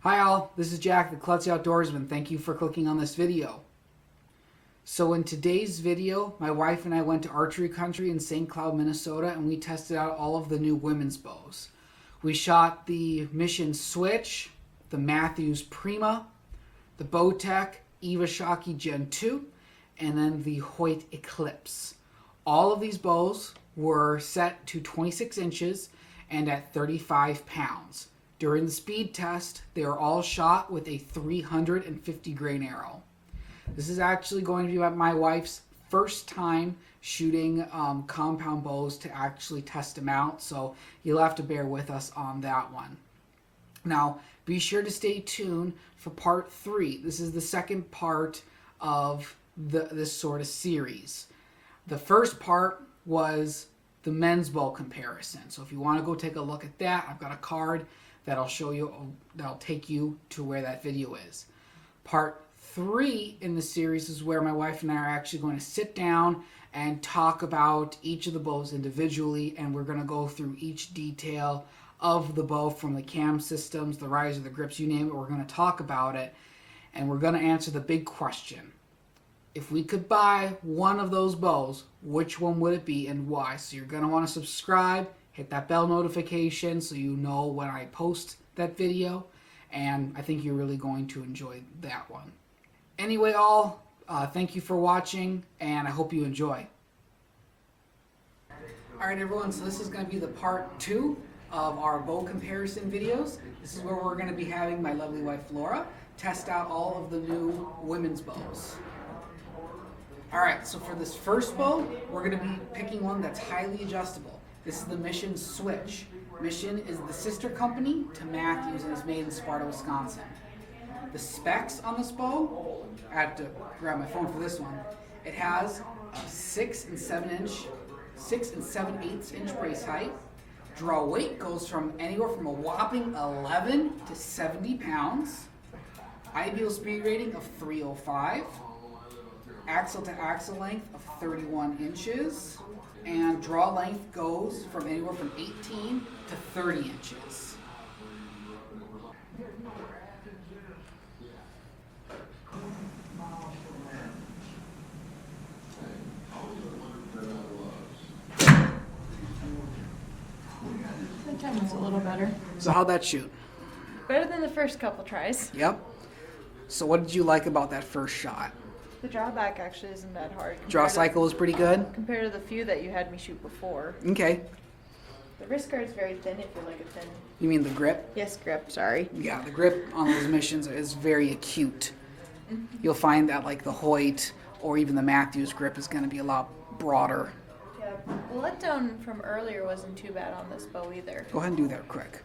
Hi all, this is Jack, the Klutzy Outdoorsman. Thank you for clicking on this video. So in today's video, my wife and I went to Archery Country in St. Cloud, Minnesota, and we tested out all of the new women's bows. We shot the Mission Switch, the Mathews Prima, the Bowtech Shocky Gen 2, and then the Hoyt Eclipse. All of these bows were set to 26 inches and at 35 pounds. During the speed test, they are all shot with a 350 grain arrow. This is actually going to be my wife's first time shooting compound bows to actually test them out, so you'll have to bear with us on that one. Now, be sure to stay tuned for part 3. This is the second part of this sort of series. The first part was the men's bow comparison, so if you want to go take a look at that, I've got a card that'll show you, that'll take you to where that video is. Part 3 in the series is where my wife and I are actually going to sit down and talk about each of the bows individually, and we're going to go through each detail of the bow, from the cam systems, the riser, the grips, you name it. We're going to talk about it, and we're going to answer the big question. If we could buy one of those bows, which one would it be and why? So you're going to want to subscribe, hit that bell notification so you know when I post that video, and I think you're really going to enjoy that one. Anyway, all, thank you for watching, and I hope you enjoy. Alright everyone, so this is going to be the part 2 of our bow comparison videos. This is where we're going to be having my lovely wife Laura test out all of the new women's bows. Alright, so for this first bow, we're going to be picking one that's highly adjustable. This is the Mission Switch. Mission is the sister company to Mathews and is made in Sparta, Wisconsin. The specs on this bow, I had to grab my phone for this one. It has a 6 and 7/8 inch brace height. Draw weight goes from anywhere from a whopping 11 to 70 pounds. Ideal speed rating of 305. Axle to axle length of 31 inches. And draw length goes from anywhere from 18 to 30 inches. Sometimes it's a little better. So how'd that shoot? Better than the first couple tries. Yep. So what did you like about that first shot? The drawback actually isn't that hard. Draw cycle was pretty good? Compared to the few that you had me shoot before. Okay. The wrist guard is very thin if you like a thin. You mean the grip? Yes, grip, sorry. Yeah, the grip on those Missions is very acute. You'll find that like the Hoyt or even the Mathews grip is going to be a lot broader. Yeah, the letdown from earlier wasn't too bad on this bow either. Go ahead and do that quick.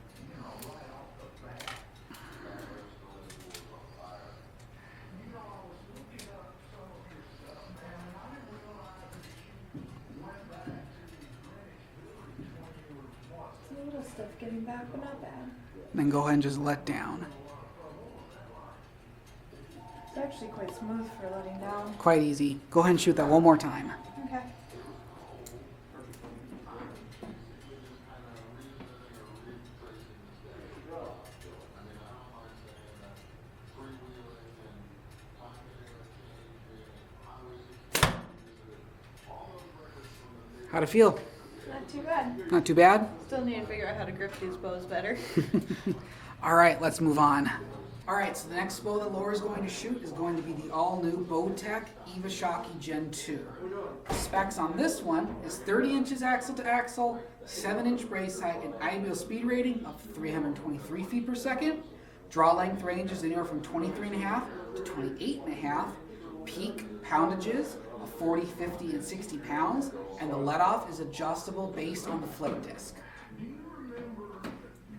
It's a little stiff getting back, but not bad. Then go ahead and just let down. It's actually quite smooth for letting down. Quite easy. Go ahead and shoot that one more time. Okay. How'd it feel? Not too bad. Not too bad? Still need to figure out how to grip these bows better. Alright, let's move on. Alright, so the next bow that Laura's going to shoot is going to be the all-new Bowtech Shocky Gen 2. The specs on this one is 30 inches axle to axle, 7-inch brace height, and ideal speed rating of 323 feet per second. Draw length ranges anywhere from 23.5 to 28.5. Peak poundages of 40, 50, and 60 pounds, and the let-off is adjustable based on the flip disc.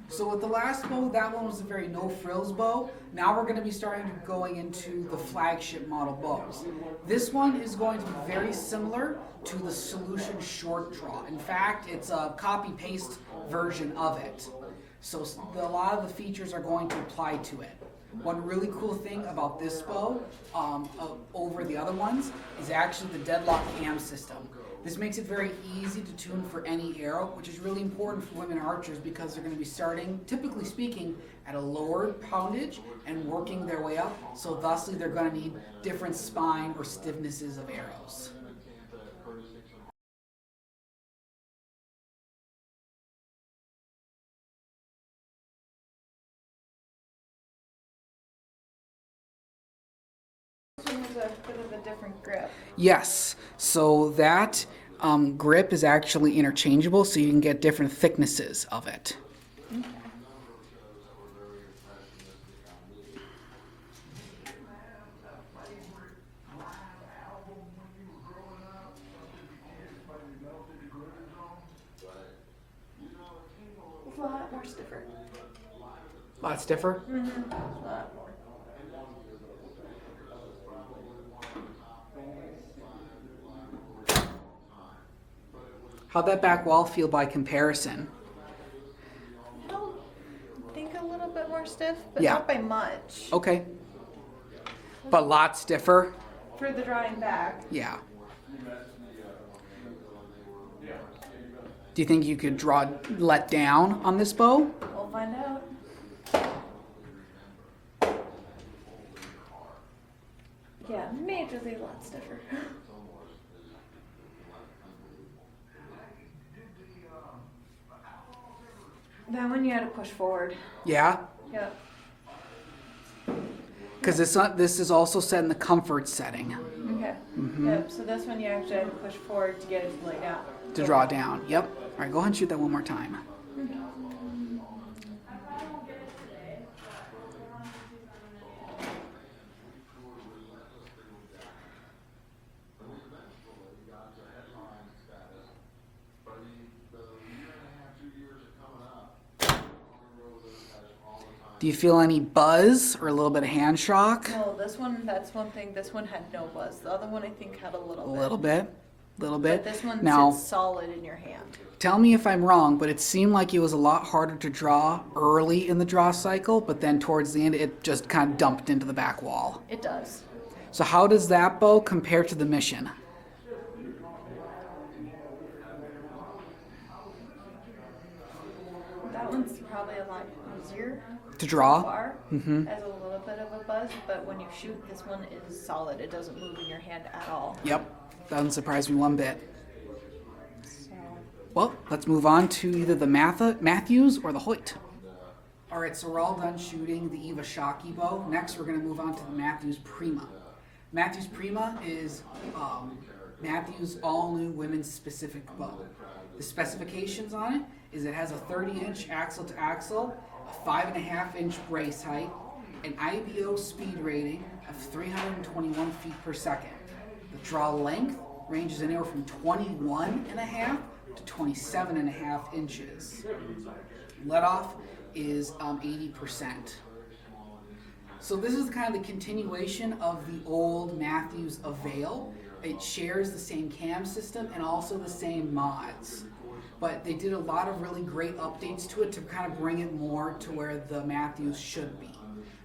So with the last bow, that one was a very no-frills bow. Now we're going to be starting to going into the flagship model bows. This one is going to be very similar to the Solution Short Draw. In fact, it's a copy-paste version of it. So a lot of the features are going to apply to it. One really cool thing about this bow over the other ones is actually the deadlock cam system. This makes it very easy to tune for any arrow, which is really important for women archers because they're going to be starting, typically speaking, at a lower poundage and working their way up. So thusly, they're going to need different spine or stiffnesses of arrows. This one has a bit of a different grip. Yes, so that grip is actually interchangeable, so you can get different thicknesses of it. Okay. It's a lot more stiffer. A lot stiffer? Mm-hmm. A lot more. How'd that back wall feel by comparison? I don't think a little bit more stiff, but Yeah. not by much. Okay. But a lot stiffer? For the drawing back. Yeah. Do you think you could let down on this bow? We'll find out. Yeah, majorly a lot stiffer. That one you had to push forward. Yeah? Yep. Because this is also set in the comfort setting Okay. Yep. So this one you actually had to push forward to get it to lay down. to draw down. Yep. All right, go ahead and shoot that one more time. Do you feel any buzz or a little bit of hand shock? No, this one, that's one thing. This one had no buzz. The other one I think had a little A bit. little bit. Little bit. But this one Now, sits solid in your hand. tell me if I'm wrong, but it seemed like it was a lot harder to draw early in the draw cycle, but then towards the end it just kind of dumped into the back wall. It does. So how does that bow compare to the Mission? That one's probably a lot easier To so draw? far. Mm-hmm. Has a little bit of a buzz, but when you shoot, this one is solid. It doesn't move in your hand at all. Yep. Doesn't surprise me one bit. So, Well, let's move on to either the Mathews or the Hoyt. All right, so we're all done shooting the Eva Shockey bow. Next, we're going to move on to the Mathews Prima. Mathews Prima is Mathews' all-new women's specific bow. The specifications on it is it has a 30-inch axle-to-axle, a 5.5-inch brace height, an IBO speed rating of 321 feet per second. The draw length ranges anywhere from 21.5 to 27.5 inches. Let off is 80%. So this is kind of the continuation of the old Mathews Avail. It shares the same cam system and also the same mods. But they did a lot of really great updates to it to kind of bring it more to where the Mathews should be.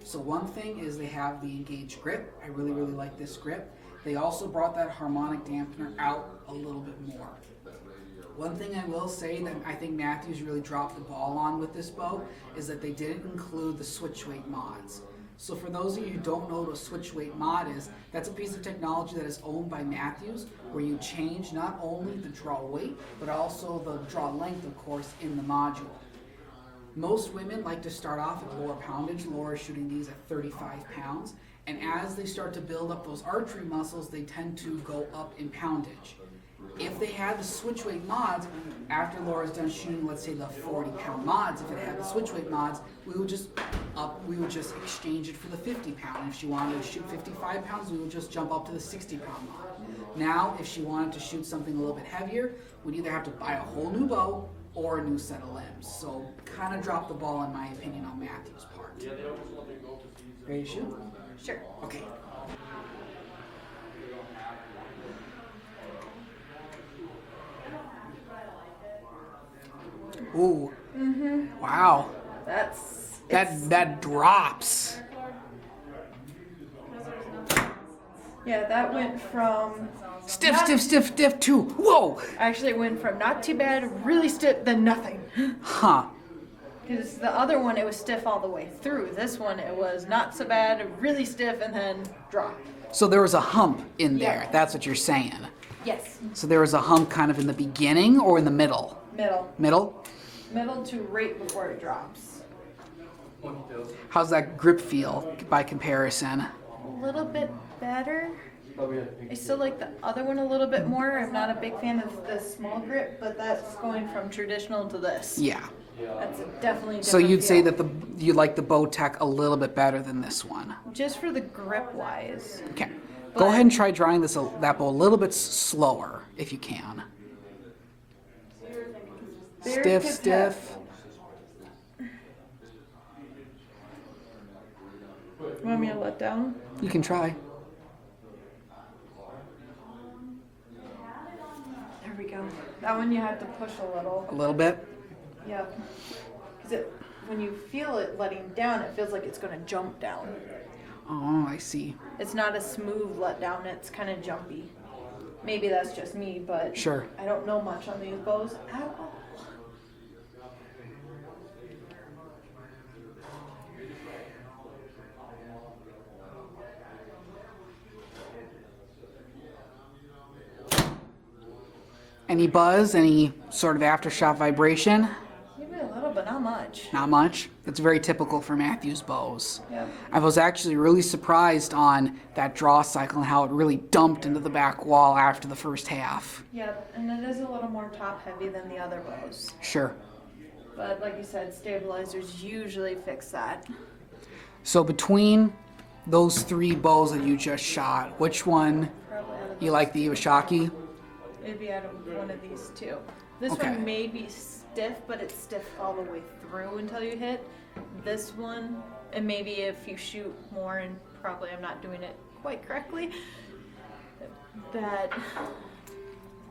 So one thing is they have the engaged grip. I really, really like this grip. They also brought that harmonic dampener out a little bit more. One thing I will say that I think Mathews really dropped the ball on with this bow is that they didn't include the switch weight mods. So for those of you who don't know what a switch weight mod is, that's a piece of technology that is owned by Mathews where you change not only the draw weight, but also the draw length, of course, in the module. Most women like to start off at lower poundage. Laura's shooting these at 35 pounds. And as they start to build up those archery muscles, they tend to go up in poundage. If they had the switch weight mods, after Laura's done shooting, let's say the 40-pound mods, if it had the switch weight mods, we would just exchange it for the 50-pound. If she wanted to shoot 55 pounds, we would just jump up to the 60-pound mod. Now, if she wanted to shoot something a little bit heavier, we'd either have to buy a whole new bow or a new set of limbs. So, kind of dropped the ball, in my opinion, on Mathews' part. Ready to shoot? sure. Okay. Ooh. Mm-hmm. Wow. That's That drops. Yeah, that went from Stiff, stiff, stiff, stiff to whoa. actually it went from not too bad, really stiff, then nothing. Huh. Because the other one, it was stiff all the way through. This one, it was not so bad, really stiff, and then drop. So there was a hump in there. Yeah. That's what you're saying. Yes. So there was a hump kind of in the beginning or in the middle? Middle. Middle? Middle to right before it drops. How's that grip feel by comparison? A little bit better. I still like the other one a little bit more. I'm not a big fan of the small grip, but that's going from traditional to this. Yeah. That's definitely a So different you'd say feel. that you like the Bowtech a little bit better than this one. Just for the grip wise. Okay. But- Go ahead and try drawing that bow a little bit slower if you can. Very Stiff, good stiff. Want me to let down? You can try. There we go. That one you have to push a little. A little bit. Yep. Because when you feel it letting down, it feels like it's going to jump down. Oh, I see. It's not a smooth let down, it's kind of jumpy. Maybe that's just me, but Sure. I don't know much on these bows at all. Any buzz? Any sort of aftershock vibration? Maybe a little, but not much. Not much. That's very typical for Mathews bows. Yep. I was actually really surprised on that draw cycle and how it really dumped into the back wall after the first half. Yep, and it is a little more top heavy than the other bows. Sure. But like you said, stabilizers usually fix that. So between those three bows that you just shot, which one Probably out of you like the Iwasaki? maybe out of one of these two. This Okay. one may be stiff, but it's stiff all the way through until you hit. This one, and maybe if you shoot more, and probably I'm not doing it quite correctly, that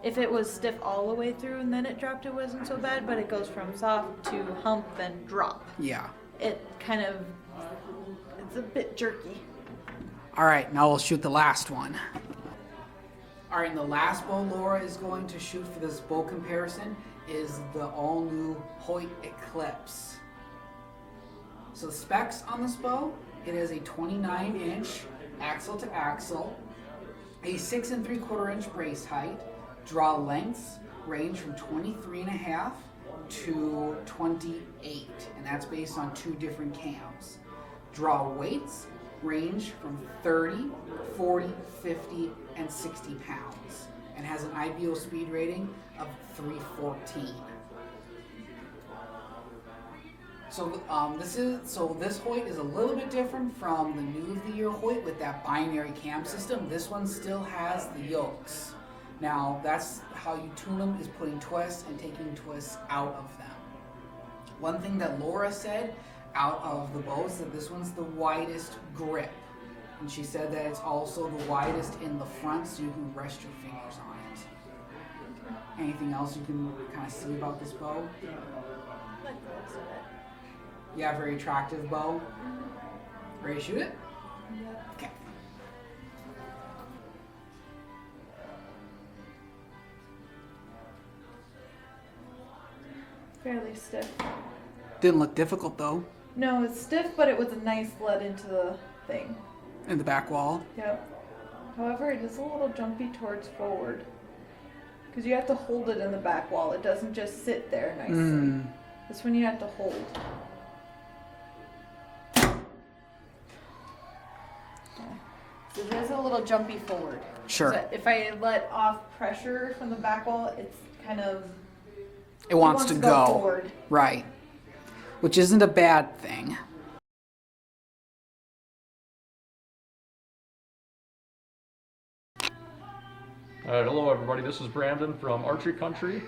if it was stiff all the way through and then it dropped, it wasn't so bad, but it goes from soft to hump, then drop. Yeah. It kind of, it's a bit jerky. All right, now we'll shoot the last one. All right, and the last bow Laura is going to shoot for this bow comparison is the all-new Hoyt Eclipse. So the specs on this bow, it is a 29-inch axle to axle, a 6 3/4-inch brace height, draw lengths range from 23.5 to 28, and that's based on 2 different cams. Draw weights range from 30, 40, 50, and 60 pounds, and has an IBO speed rating of 314. So this Hoyt is a little bit different from the new of the year Hoyt with that binary cam system. This one still has the yokes. Now that's how you tune them, is putting twists and taking twists out of them. One thing that Laura said out of the bows that this one's the widest grip, and she said that it's also the widest in the front, so you can rest your fingers on it. Anything else you can kind of see about this bow? Like the looks of it. Yeah, very attractive bow. Ready to shoot it? Yep. Okay. Fairly stiff. Didn't look difficult though. No, it's stiff, but it was a nice let into the thing. In the back wall. Yep. However, it is a little jumpy towards forward. Because you have to hold it in the back wall. It doesn't just sit there nicely. This one you have to hold. So it is a little jumpy forward. Sure. So if I let off pressure from the back wall, it's kind of... It wants to go. forward. Right. Which isn't a bad thing. Hello everybody, this is Brandon from Archery Country.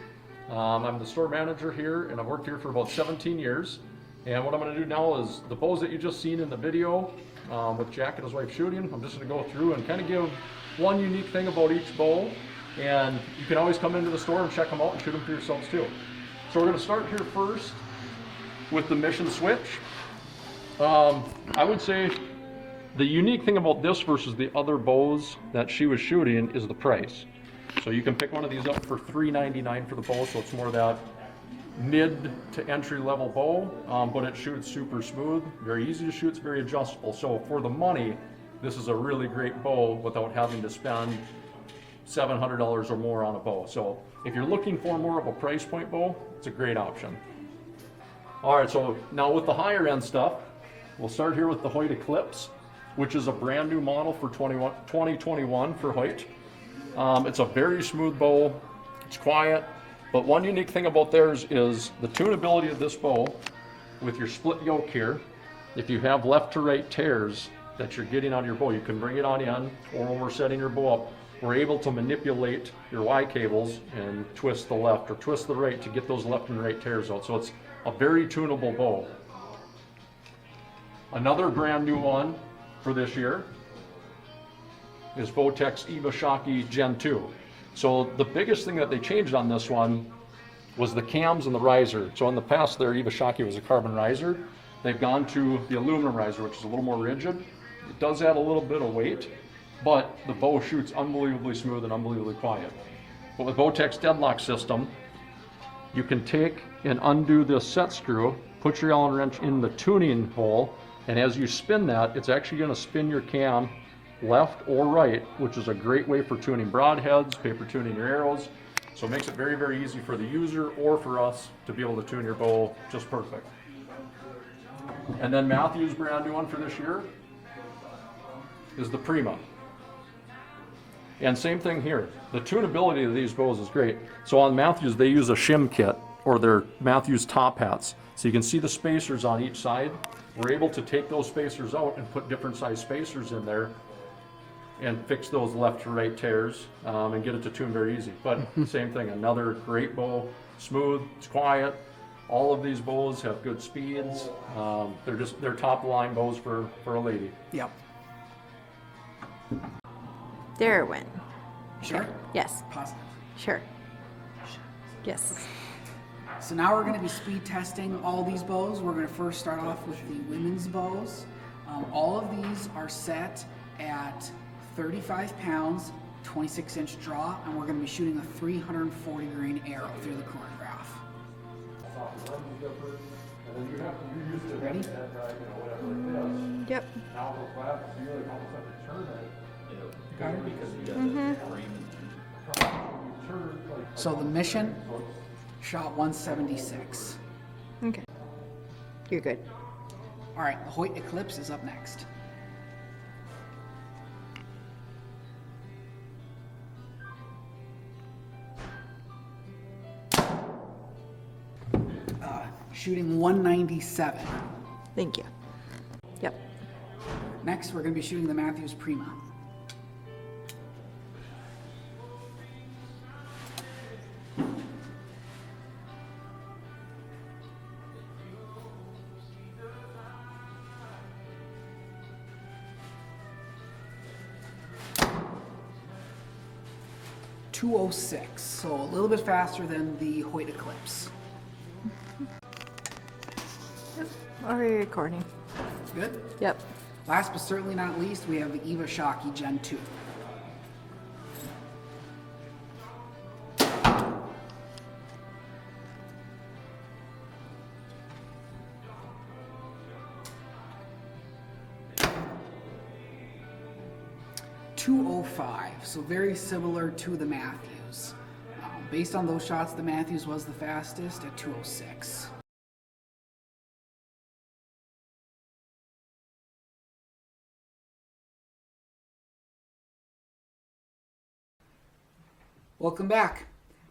I'm the store manager here and I've worked here for about 17 years. And what I'm going to do now is the bows that you just seen in the video with Jack and his wife shooting, I'm just going to go through and kind of give one unique thing about each bow. And you can always come into the store and check them out and shoot them for yourselves too. So we're going to start here first with the mission switch. I would say The unique thing about this versus the other bows that she was shooting is the price. So you can pick one of these up for $3.99 for the bow, so it's more that mid to entry level bow, but it shoots super smooth, very easy to shoot, it's very adjustable. So for the money, this is a really great bow without having to spend $700 or more on a bow. So if you're looking for more of a price point bow, it's a great option. All right, so now with the higher end stuff, we'll start here with the Hoyt Eclipse, which is a brand new model for 2021 for Hoyt. It's a very smooth bow, it's quiet, but one unique thing about theirs is the tunability of this bow with your split yoke here. If you have left to right tears that you're getting on your bow, you can bring it on in, or when we're setting your bow up, we're able to manipulate your Y cables and twist the left or twist the right to get those left and right tears out. So it's a very tunable bow. Another brand new one for this year is Bowtech's Ibashaki Gen 2. So the biggest thing that they changed on this one was the cams and the riser. So in the past their Ibashaki was a carbon riser. They've gone to the aluminum riser, which is a little more rigid. It does add a little bit of weight, but the bow shoots unbelievably smooth and unbelievably quiet. But with Bowtech's deadlock system, you can take and undo this set screw, put your Allen wrench in the tuning hole, and as you spin that, it's actually going to spin your cam left or right, which is a great way for tuning broadheads, paper tuning your arrows. So it makes it very, very easy for the user or for us to be able to tune your bow just perfect. And then Mathews' brand new one for this year is the Prima. And same thing here. The tunability of these bows is great. So on Mathews, they use a shim kit, or their Mathews top hats. So you can see the spacers on each side. We're able to take those spacers out and put different size spacers in there and fix those left to right tears and get it to tune very easy. But same thing, another great bow, smooth, it's quiet. All of these bows have good speeds. They're top line bows for a lady. Yep. There it went. Sure? Yes. Positive. Sure. Yes. So now we're going to be speed testing all these bows. We're going to first start off with the women's bows. All of these are set at 35 pounds, 26-inch draw, and we're going to be shooting a 340 grain arrow through the chronograph. Ready? Yep. Got it? So the Mission shot 176. Okay. You're good. All right, the Hoyt Eclipse is up next. Shooting 197. Thank you. Yep. Next, we're going to be shooting the Mathews Prima. .206, so a little bit faster than the Hoyt Eclipse. Already recording. Good? Yep. Last but certainly not least, we have the Ibashaki Gen 2. .205, so very similar to the Mathews. Based on those shots, the Mathews was the fastest at .206. Welcome back.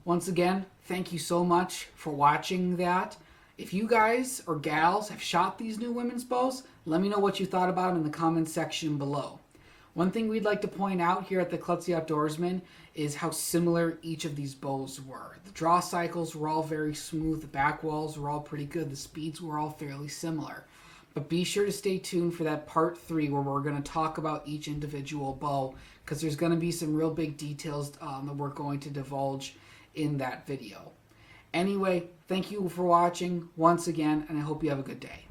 Once again, thank you so much for watching that. If you guys or gals have shot these new women's bows, let me know what you thought about them in the comments section below. One thing we'd like to point out here at the Klutzy Outdoorsman is how similar each of these bows were. The draw cycles were all very smooth, the back walls were all pretty good, the speeds were all fairly similar. But be sure to stay tuned for that part 3 where we're going to talk about each individual bow, because there's going to be some real big details that we're going to divulge in that video. Anyway, thank you for watching once again, and I hope you have a good day.